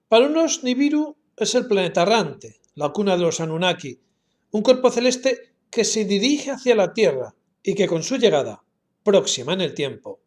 Para unos, Nibiru es el planeta errante, la cuna de los Anunnaki, un cuerpo celeste que se dirige hacia la Tierra y que con su llegada, próxima en el tiempo,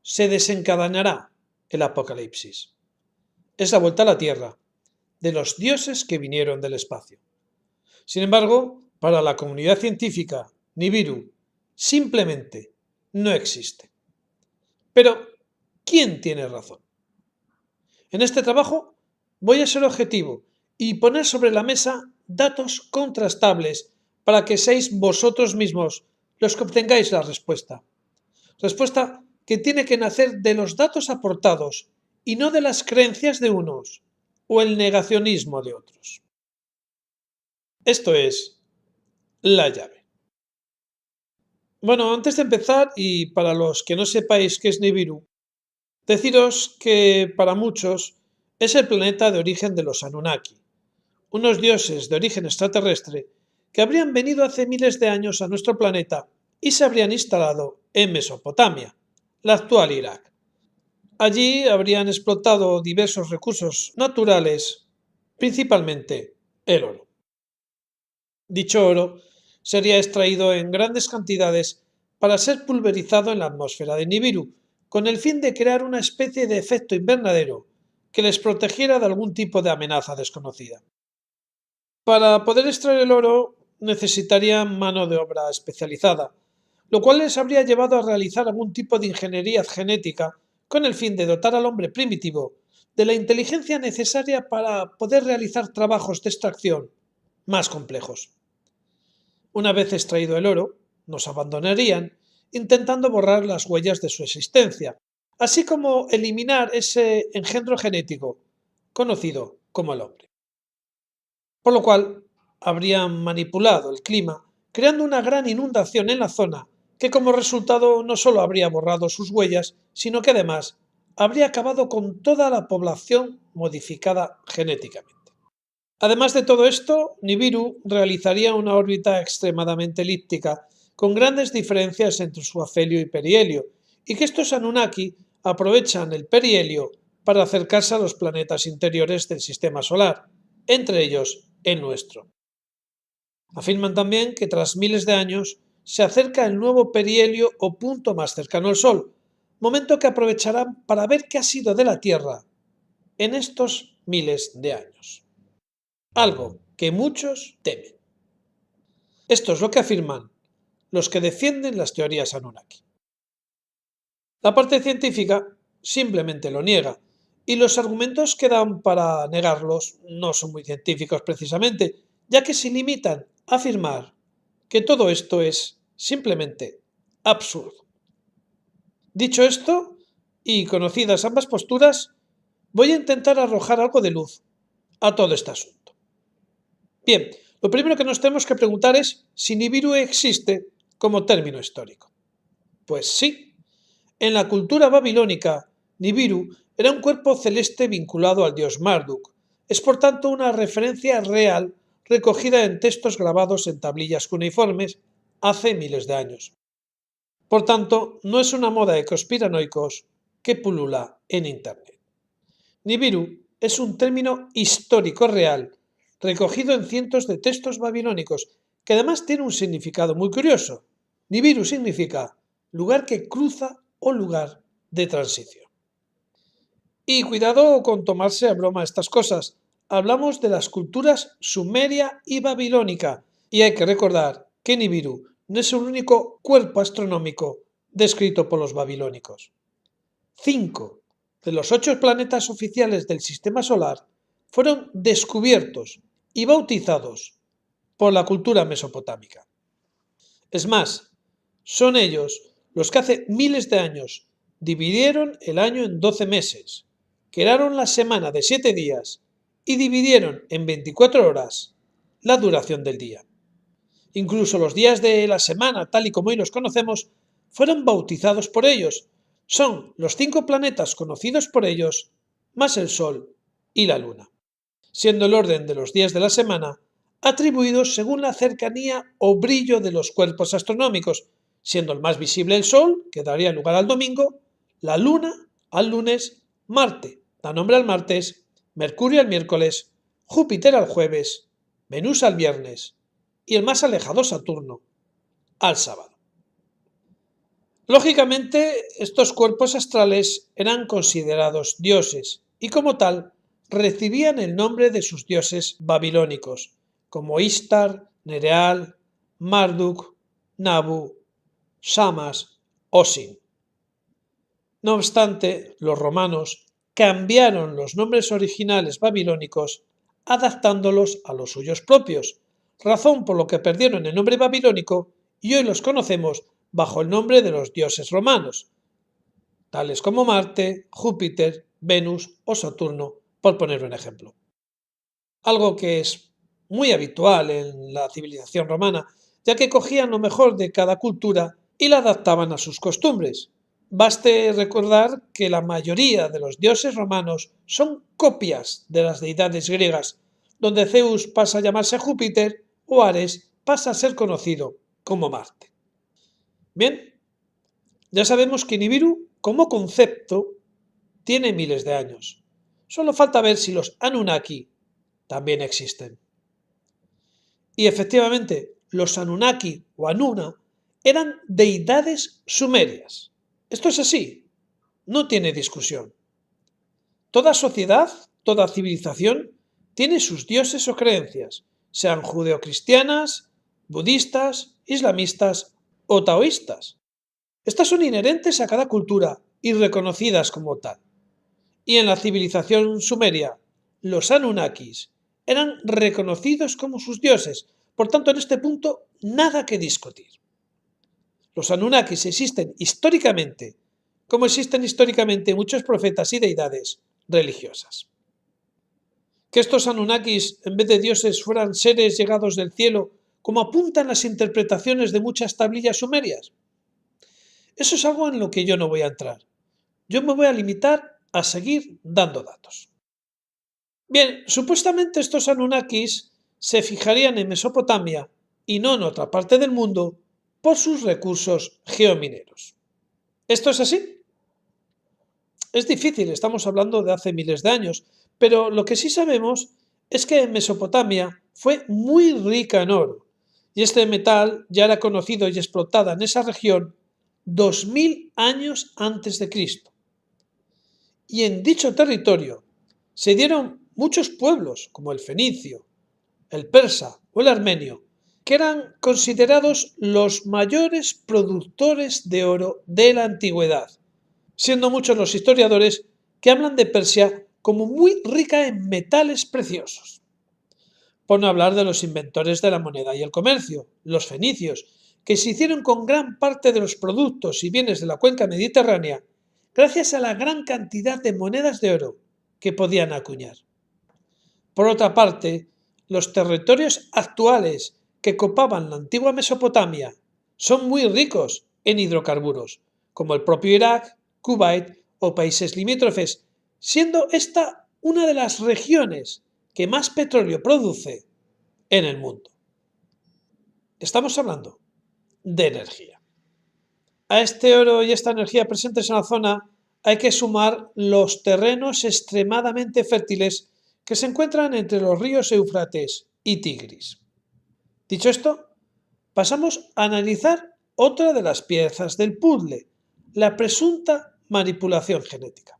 se desencadenará el apocalipsis. Es la vuelta a la Tierra de los dioses que vinieron del espacio. Sin embargo, para la comunidad científica, Nibiru simplemente no existe. Pero, ¿quién tiene razón? En este trabajo voy a ser objetivo y poner sobre la mesa datos contrastables para que seáis vosotros mismos los que obtengáis la respuesta. Respuesta que tiene que nacer de los datos aportados y no de las creencias de unos o el negacionismo de otros. Esto es la llave. Bueno, antes de empezar, y para los que no sepáis qué es Nibiru, deciros que para muchos es el planeta de origen de los Anunnaki, unos dioses de origen extraterrestre que habrían venido hace miles de años a nuestro planeta y se habrían instalado en Mesopotamia, la actual Irak. Allí habrían explotado diversos recursos naturales, principalmente el oro. Dicho oro sería extraído en grandes cantidades para ser pulverizado en la atmósfera de Nibiru, con el fin de crear una especie de efecto invernadero que les protegiera de algún tipo de amenaza desconocida. Para poder extraer el oro necesitarían mano de obra especializada, lo cual les habría llevado a realizar algún tipo de ingeniería genética con el fin de dotar al hombre primitivo de la inteligencia necesaria para poder realizar trabajos de extracción más complejos. Una vez extraído el oro, nos abandonarían intentando borrar las huellas de su existencia, así como eliminar ese engendro genético conocido como el hombre. Por lo cual, habrían manipulado el clima, creando una gran inundación en la zona que como resultado no solo habría borrado sus huellas, sino que además habría acabado con toda la población modificada genéticamente. Además de todo esto, Nibiru realizaría una órbita extremadamente elíptica, con grandes diferencias entre su afelio y perihelio, y que estos Anunnaki aprovechan el perihelio para acercarse a los planetas interiores del sistema solar, entre ellos el nuestro. Afirman también que tras miles de años se acerca el nuevo perihelio o punto más cercano al Sol, momento que aprovecharán para ver qué ha sido de la Tierra en estos miles de años. Algo que muchos temen. Esto es lo que afirman los que defienden las teorías Anunnaki. La parte científica simplemente lo niega, y los argumentos que dan para negarlos no son muy científicos precisamente, ya que se limitan a afirmar que todo esto es simplemente absurdo. Dicho esto, y conocidas ambas posturas, voy a intentar arrojar algo de luz a todo este asunto. Bien, lo primero que nos tenemos que preguntar es si Nibiru existe como término histórico. Pues sí, en la cultura babilónica, Nibiru era un cuerpo celeste vinculado al dios Marduk. Es por tanto una referencia real recogida en textos grabados en tablillas cuneiformes hace miles de años. Por tanto, no es una moda de conspiranoicos que pulula en Internet. Nibiru es un término histórico real, recogido en cientos de textos babilónicos, que además tiene un significado muy curioso. Nibiru significa lugar que cruza o lugar de transición. Y cuidado con tomarse a broma estas cosas. Hablamos de las culturas sumeria y babilónica, y hay que recordar que Nibiru no es el único cuerpo astronómico descrito por los babilónicos. 5 de los 8 planetas oficiales del sistema solar fueron descubiertos y bautizados por la cultura mesopotámica. Es más, son ellos los que hace miles de años dividieron el año en 12 meses, crearon la semana de 7 días y dividieron en 24 horas la duración del día. Incluso los días de la semana, tal y como hoy los conocemos, fueron bautizados por ellos. Son los 5 planetas conocidos por ellos, más el Sol y la Luna, siendo el orden de los días de la semana atribuidos según la cercanía o brillo de los cuerpos astronómicos, siendo el más visible el Sol, que daría lugar al domingo, la Luna al lunes, Marte da nombre al martes, Mercurio el miércoles, Júpiter al jueves, Venus al viernes y el más alejado Saturno al sábado. Lógicamente, estos cuerpos astrales eran considerados dioses y como tal recibían el nombre de sus dioses babilónicos, como Ishtar, Nereal, Marduk, Nabu, Shamash o Sin. No obstante, los romanos cambiaron los nombres originales babilónicos adaptándolos a los suyos propios, razón por lo que perdieron el nombre babilónico y hoy los conocemos bajo el nombre de los dioses romanos, tales como Marte, Júpiter, Venus o Saturno, por poner un ejemplo. Algo que es muy habitual en la civilización romana, ya que cogían lo mejor de cada cultura y la adaptaban a sus costumbres. Baste recordar que la mayoría de los dioses romanos son copias de las deidades griegas, donde Zeus pasa a llamarse Júpiter o Ares pasa a ser conocido como Marte. Bien, ya sabemos que Nibiru, como concepto, tiene miles de años. Solo falta ver si los Anunnaki también existen. Y efectivamente, los Anunnaki o Anuna eran deidades sumerias. Esto es así, no tiene discusión. Toda sociedad, toda civilización tiene sus dioses o creencias, sean judeocristianas, budistas, islamistas o taoístas. Estas son inherentes a cada cultura y reconocidas como tal. Y en la civilización sumeria, los Anunnakis eran reconocidos como sus dioses, por tanto en este punto nada que discutir. Los Anunnakis existen históricamente, como existen históricamente muchos profetas y deidades religiosas. Que estos Anunnakis, en vez de dioses, fueran seres llegados del cielo, como apuntan las interpretaciones de muchas tablillas sumerias. Eso es algo en lo que yo no voy a entrar. Yo me voy a limitar a seguir dando datos. Bien, supuestamente estos Anunnakis se fijarían en Mesopotamia y no en otra parte del mundo por sus recursos geomineros. ¿Esto es así? Es difícil, estamos hablando de hace miles de años, pero lo que sí sabemos es que Mesopotamia fue muy rica en oro y este metal ya era conocido y explotado en esa región 2000 años antes de Cristo. Y en dicho territorio se dieron muchos pueblos, como el fenicio, el persa o el armenio, que eran considerados los mayores productores de oro de la antigüedad, siendo muchos los historiadores que hablan de Persia como muy rica en metales preciosos. Por no hablar de los inventores de la moneda y el comercio, los fenicios, que se hicieron con gran parte de los productos y bienes de la cuenca mediterránea gracias a la gran cantidad de monedas de oro que podían acuñar. Por otra parte, los territorios actuales que copaban la antigua Mesopotamia son muy ricos en hidrocarburos, como el propio Irak, Kuwait o países limítrofes, siendo esta una de las regiones que más petróleo produce en el mundo. Estamos hablando de energía. A este oro y esta energía presentes en la zona hay que sumar los terrenos extremadamente fértiles que se encuentran entre los ríos Éufrates y Tigris. Dicho esto, pasamos a analizar otra de las piezas del puzzle, la presunta manipulación genética.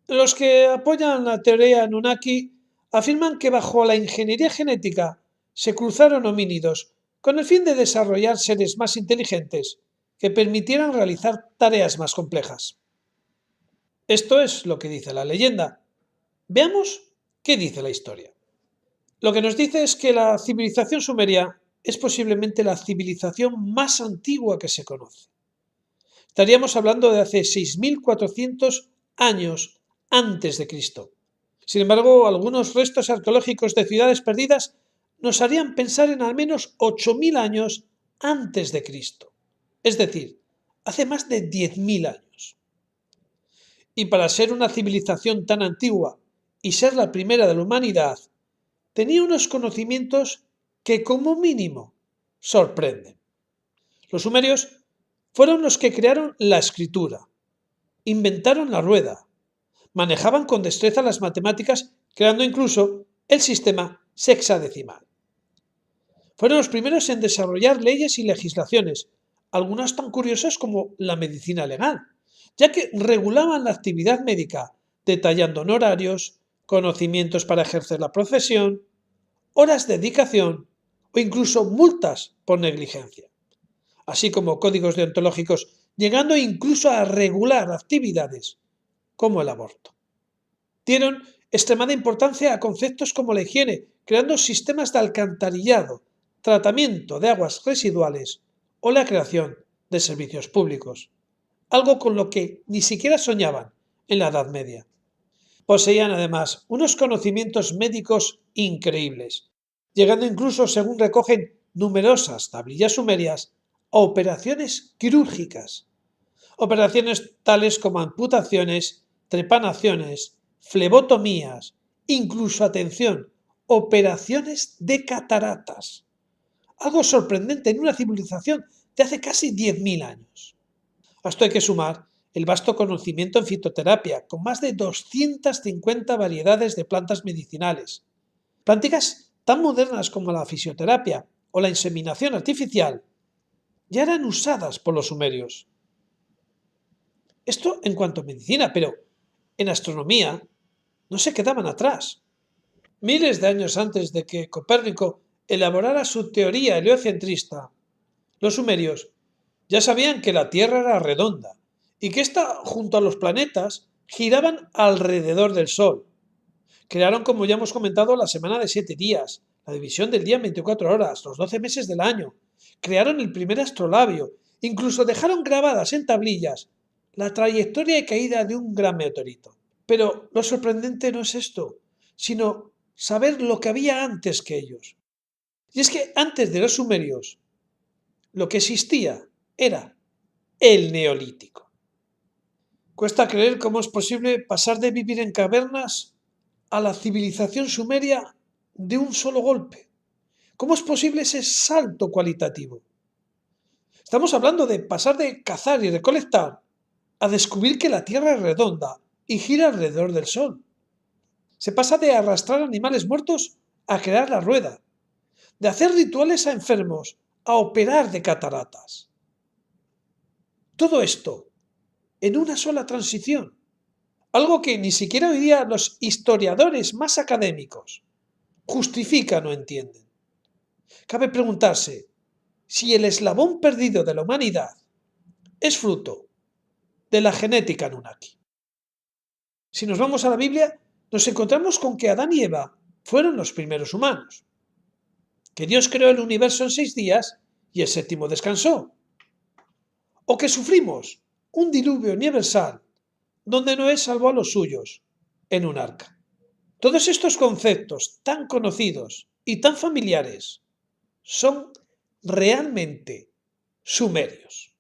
Los que apoyan la teoría Anunnaki afirman que bajo la ingeniería genética se cruzaron homínidos con el fin de desarrollar seres más inteligentes que permitieran realizar tareas más complejas. Esto es lo que dice la leyenda. Veamos qué dice la historia. Lo que nos dice es que la civilización sumeria es posiblemente la civilización más antigua que se conoce. Estaríamos hablando de hace 6400 años antes de Cristo. Sin embargo, algunos restos arqueológicos de ciudades perdidas nos harían pensar en al menos 8000 años antes de Cristo. Es decir, hace más de 10.000 años. Y para ser una civilización tan antigua y ser la primera de la humanidad, tenía unos conocimientos que como mínimo sorprenden. Los sumerios fueron los que crearon la escritura, inventaron la rueda, Manejaban con destreza las matemáticas, creando incluso el sistema sexadecimal. Fueron los primeros en desarrollar leyes y legislaciones, algunas tan curiosas como la medicina legal, ya que regulaban la actividad médica, detallando honorarios, conocimientos para ejercer la profesión, horas de dedicación o incluso multas por negligencia, así como códigos deontológicos, llegando incluso a regular actividades como el aborto. Dieron extremada importancia a conceptos como la higiene, creando sistemas de alcantarillado, tratamiento de aguas residuales o la creación de servicios públicos, algo con lo que ni siquiera soñaban en la Edad Media. Poseían además unos conocimientos médicos increíbles, llegando incluso, según recogen numerosas tablillas sumerias, a operaciones quirúrgicas. Operaciones tales como amputaciones, trepanaciones, flebotomías, incluso, atención, operaciones de cataratas. Algo sorprendente en una civilización de hace casi 10.000 años. A esto hay que sumar el vasto conocimiento en fitoterapia, con más de 250 variedades de plantas medicinales. Prácticas tan modernas como la fisioterapia o la inseminación artificial ya eran usadas por los sumerios. Esto en cuanto a medicina, pero en astronomía no se quedaban atrás. Miles de años antes de que Copérnico elaborara su teoría heliocentrista, los sumerios ya sabían que la Tierra era redonda y que ésta, junto a los planetas, giraban alrededor del Sol. Crearon, como ya hemos comentado, la semana de 7 días, la división del día en 24 horas, los 12 meses del año. Crearon el primer astrolabio, incluso dejaron grabadas en tablillas la trayectoria de caída de un gran meteorito. Pero lo sorprendente no es esto, sino saber lo que había antes que ellos. Y es que antes de los sumerios, lo que existía era el Neolítico. Cuesta creer cómo es posible pasar de vivir en cavernas a la civilización sumeria de un solo golpe. ¿Cómo es posible ese salto cualitativo? Estamos hablando de pasar de cazar y recolectar a descubrir que la Tierra es redonda y gira alrededor del Sol. Se pasa de arrastrar animales muertos a crear la rueda, de hacer rituales a enfermos a operar de cataratas. Todo esto en una sola transición, algo que ni siquiera hoy día los historiadores más académicos justifican o entienden. Cabe preguntarse si el eslabón perdido de la humanidad es fruto de la genética Anunnaki. Si nos vamos a la Biblia, nos encontramos con que Adán y Eva fueron los primeros humanos, que Dios creó el universo en 6 días y el séptimo descansó, o que sufrimos un diluvio universal donde Noé salvó a los suyos en un arca. Todos estos conceptos tan conocidos y tan familiares son realmente sumerios.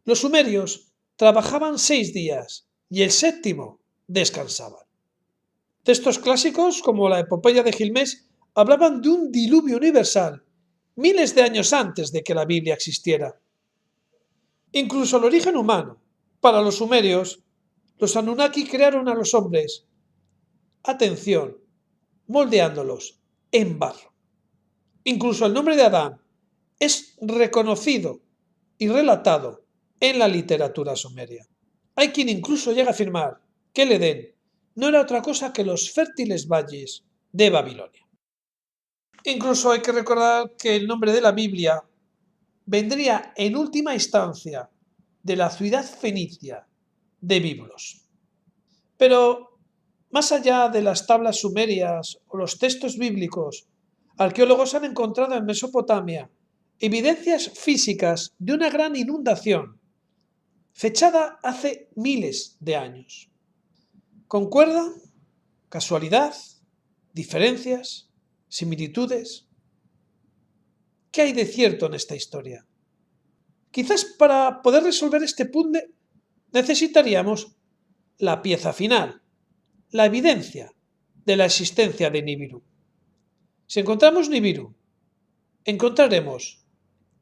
Los sumerios trabajaban 6 días y el séptimo descansaban. Textos clásicos como la Epopeya de Gilmés hablaban de un diluvio universal miles de años antes de que la Biblia existiera. Incluso el origen humano. Para los sumerios, los Anunnaki crearon a los hombres, atención, moldeándolos en barro. Incluso el nombre de Adán es reconocido y relatado en la literatura sumeria. Hay quien incluso llega a afirmar que el Edén no era otra cosa que los fértiles valles de Babilonia. Incluso hay que recordar que el nombre de la Biblia vendría en última instancia de la ciudad fenicia de Biblos. Pero más allá de las tablas sumerias o los textos bíblicos, arqueólogos han encontrado en Mesopotamia evidencias físicas de una gran inundación, fechada hace miles de años. ¿Concuerda? ¿Casualidad? ¿Diferencias? ¿Similitudes? ¿Qué hay de cierto en esta historia? Quizás para poder resolver este puzzle necesitaríamos la pieza final, la evidencia de la existencia de Nibiru. Si encontramos Nibiru, encontraremos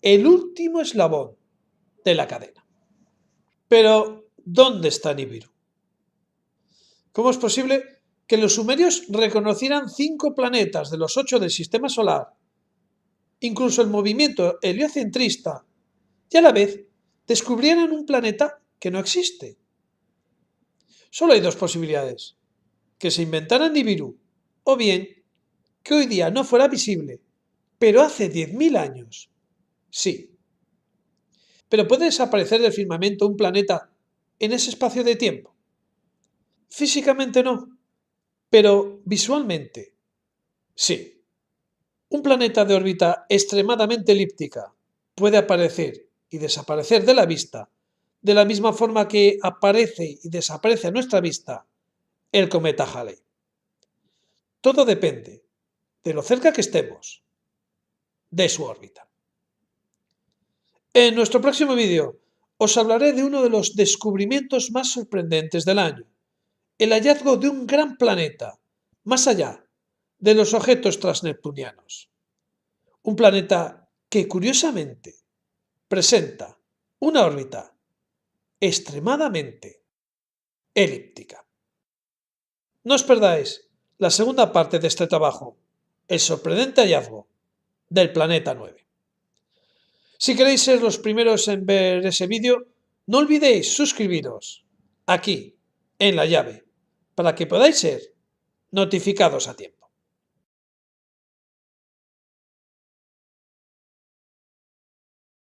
el último eslabón de la cadena. Pero, ¿dónde está Nibiru? ¿Cómo es posible que los sumerios reconocieran 5 planetas de los 8 del sistema solar, incluso el movimiento heliocentrista, y a la vez descubrieran un planeta que no existe? Solo hay dos posibilidades: que se inventaran Nibiru, o bien que hoy día no fuera visible, pero hace 10.000 años sí. Pero ¿puede desaparecer del firmamento un planeta en ese espacio de tiempo? Físicamente no, pero visualmente sí. Un planeta de órbita extremadamente elíptica puede aparecer y desaparecer de la vista de la misma forma que aparece y desaparece a nuestra vista el cometa Halley. Todo depende de lo cerca que estemos de su órbita. En nuestro próximo vídeo os hablaré de uno de los descubrimientos más sorprendentes del año: el hallazgo de un gran planeta más allá de los objetos transneptunianos. Un planeta que, curiosamente, presenta una órbita extremadamente elíptica. No os perdáis la segunda parte de este trabajo, el sorprendente hallazgo del planeta 9. Si queréis ser los primeros en ver ese vídeo, no olvidéis suscribiros aquí, en la llave, para que podáis ser notificados a tiempo.